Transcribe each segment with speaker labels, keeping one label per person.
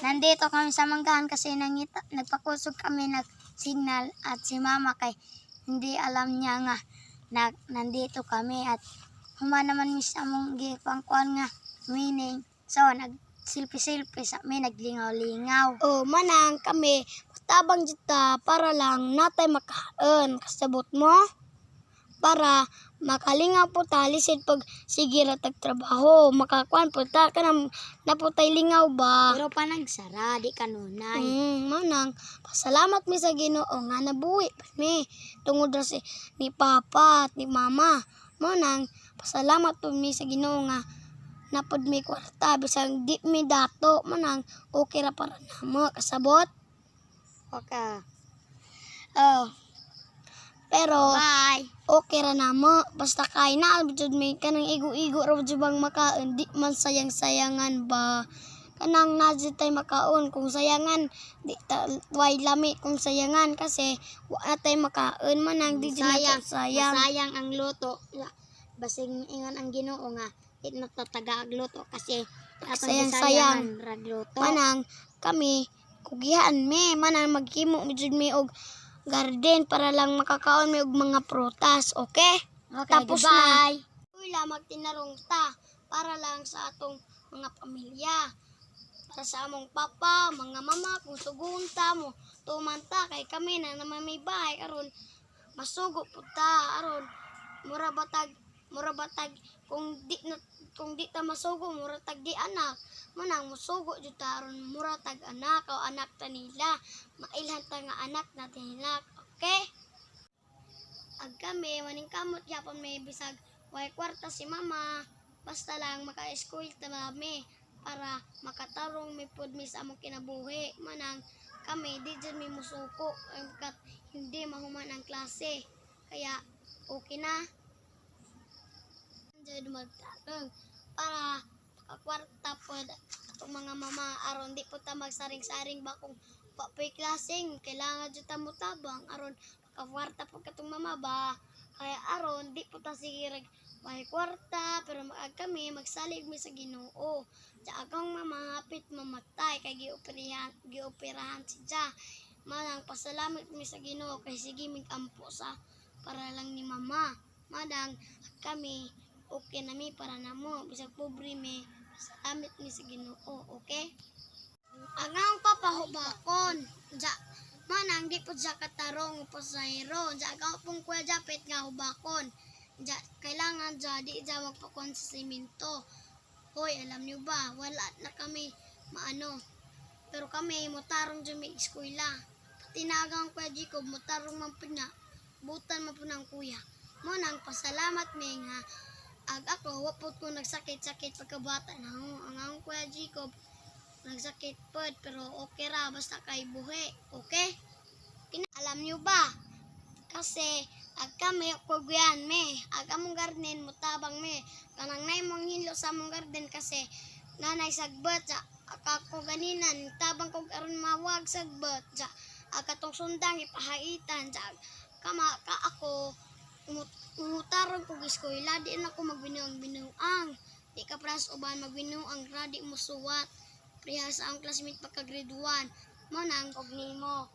Speaker 1: Nandito kami sa manggahan kasi nagpakusog kami ng signal at si mama kay hindi alam niya nga nandito kami at huma naman mis among gipangkuan nga meaning. So nag-silpi-silpi sa amin, naglingaw-lingaw.
Speaker 2: O manang kami tabang jita para lang natay makaon kasabot mo para makalingaw po ta lisid pag sige ra tag trabaho makakuan po ta kanang naputay lingaw ba.
Speaker 1: Pero pa nagsara di kanunay.
Speaker 2: Manang pasalamat mi sa Ginoo nga nabuhi pa mi tungod ra ni papa at ni mama. Manang pasalamat po mi sa Ginoo nga napod mi kwarta bisag di mi dato manang okay ra para namo kasabot.
Speaker 1: Okay.
Speaker 2: Pero
Speaker 1: Bye.
Speaker 2: okay ra namo basta kay na jud mi kanang igo-igo ra jud bang makaon di man sayang-sayangan ba kanang najud tay makaon kung sayangan di way lami kung sayangan kasi wa tay makaon manang di jud sayang.
Speaker 1: Sayang ang luto. Basing ingon ang Ginoo nga di natataga ang luto kasi
Speaker 2: sayang
Speaker 1: rag luto.
Speaker 2: manang kami kugihan mi manang maghimo mi jud mi og garden para lang makakaon mi og mga prutas, okay? Tapos
Speaker 1: goodbye.
Speaker 2: na. Uy, magtinarong ta para lang sa atong mga pamilya. Para sa among papa, mga mama, kung sugun ta mo, tuman ta kay kami na naman may bahay aron masugo po ta aron mura batag kung di ta masugo mura tag di anak. Manang musugo jud ta aron mura tag anak o anak ta nila. Mailhan ta nga anak natin nila. Okay? Ag kami maning kamot gyapon may bisag way kwarta si mama. Basta lang maka-school ta mami para makatarong mi pud mi sa among kinabuhi. Manang kami di jud mi musuko kat hindi mahuman ang klase. Kaya okay na. Jud magtarong para kwarta pod atong mga mama aron di po ta magsaring-saring ba kung papoy klaseng kailangan jud ta motabang aron makakwarta po katong mama ba kaya aron di po ta sige may kwarta pero maag kami magsalig mi sa Ginoo ja akong mama hapit mamatay kay gioperahan siya manang pasalamat mi sa Ginoo kay sige migampo sa para lang ni mama madang kami okay na mi para namo bisag pobre mi salamat mi sa Ginoo, okay? Ang papahubakon, ja manang di po siya katarong pasahero, ja pong kuya japet nga hubakon, ja kailangan ja di ja magpakon sa simento. Hoy, alam niyo ba, wala na kami maano, pero kami motarong dyan may eskwela. Tinagang kuya Jacob, motarong man po niya, butan man po ng kuya. Manang pasalamat mi nga ag ako wapot ko nagsakit-sakit pagkabata na ang akong kuya Jacob nagsakit pod pero okay ra basta kay buhi, okay? Alam niyo ba kasi ag kami kuguyan me ag among garden mutabang me kanang nay mong hilo sa among garden kasi nanay sagbot sa ako ganinan tabang kog aron mawag sagbot sa katong sundang ipahaitan sa kama ka ako umutarong kog eskwela di na ko magbinuang di ka pras uban magbinuang ra di mo suwat priha sa ang classmate pagka grade 1 manang og nimo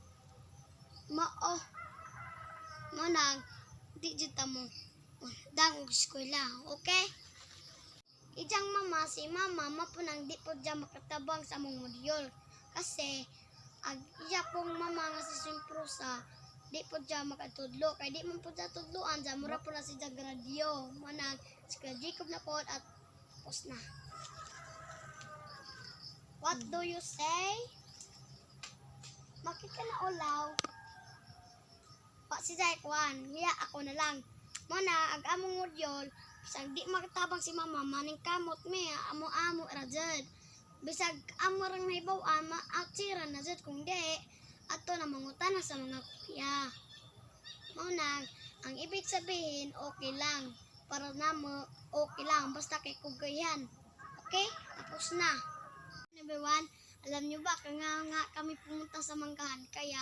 Speaker 2: manang di jud ta mo dang og eskwela, okay? Ijang mama si mama mapunang di po dyan makatabang sa among modyol kasi ag iya pong mama nga si Simprosa di po dyan makatudlo kay di man po dyan tudloan dyan mura po na si dyan gradyo manang si Jacob na po at tapos na. What do you say? Bakit ka na ulaw? Pa si Jaikwan, hiya ako na lang. Muna, ag among modyol, bisag di makatabang si mama, maning kamot me, amo-amo rajad. Bisag amo rang naibaw, ma-outsira na jud kung di, ato na mangutana sa mga kuya. Muna, ang ibig sabihin, okay lang. Para namo, okay lang, basta kay kugayan. Okay? Tapos na. Everyone, alam nyo ba, nga kami pumunta sa manggahan, kaya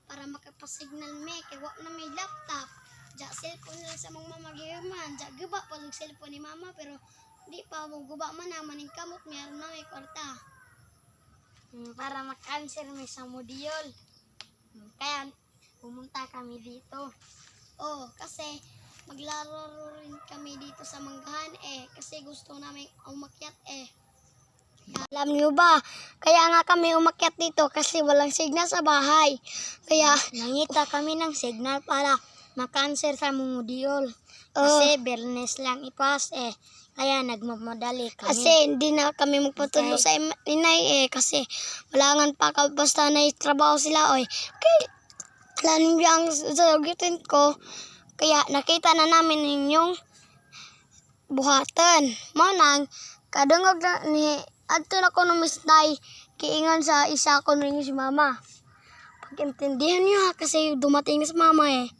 Speaker 2: para makapasignal me, kaya wak na may laptop. Ja, cellphone lang sa mga mamagiman. Ja, guba pa lang cellphone ni mama, pero di pa mo guba man naman yung kamot, meron na may kwarta.
Speaker 1: para makanswer mi sa module. Kaya pumunta kami dito.
Speaker 2: Oh, kasi maglaro rin kami dito sa Manggahan kasi gusto namin umakyat Alam niyo ba, kaya nga kami umakyat dito kasi walang signal sa bahay. Kaya,
Speaker 1: Nangita kami ng signal para makanswer sa module. Kasi Bernes lang ipas kaya nagmamadali kami.
Speaker 2: kasi hindi na kami magpatuloy sa inay kasi wala nga pa basta na trabaho sila Kaya, alam niyo ang sasagutin ko, kaya nakita na namin ninyong buhatan. Manang, kadungog na ni adto na ko ng misday kiingan sa isa ko ninyo si mama. Pag-intindihan niyo kasi dumating na si mama